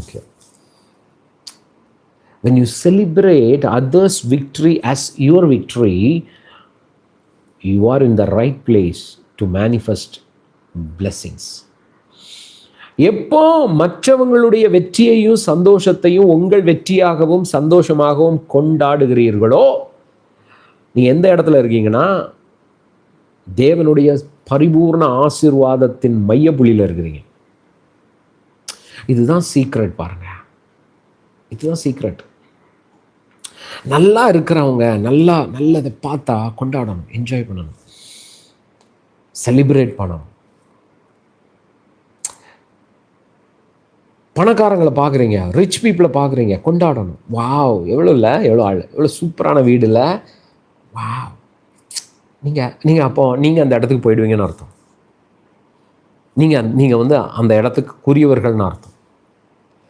முக்கியம். When you celebrate others' victory as your victory, you are in the right place to manifest blessings. எப்போ மற்றவங்களுடைய வெற்றியையும் சந்தோஷத்தையும் உங்கள் வெற்றியாகவும் சந்தோஷமாகவும் கொண்டாடுகிறீர்களோ, நீ எந்த இடத்துல இருக்கீங்கன்னா தேவனுடைய பரிபூர்ண ஆசீர்வாதத்தின் மையப்புள்ளியில் இருக்கிறீங்க. இதுதான் சீக்ரெட். பாருங்க, இதுதான் சீக்ரெட். நல்லா இருக்கிறவங்க நல்லதை பார்த்தா கொண்டாடணும், என்ஜாய் பண்ணணும், செலிப்ரேட் பண்ணணும். பணக்காரங்களை பார்க்குறீங்க, ரிச் பீப்புளை பார்க்குறீங்க, கொண்டாடணும். வாவ், எவ்வளோ இல்லை, எவ்வளோ சூப்பரான வீடு இல்லை, வாவ். நீங்கள் அப்போ நீங்கள் அந்த இடத்துக்கு போயிடுவீங்கன்னு அர்த்தம். நீங்கள் அந்த இடத்துக்கு குறியவர்கள்னு அர்த்தம்.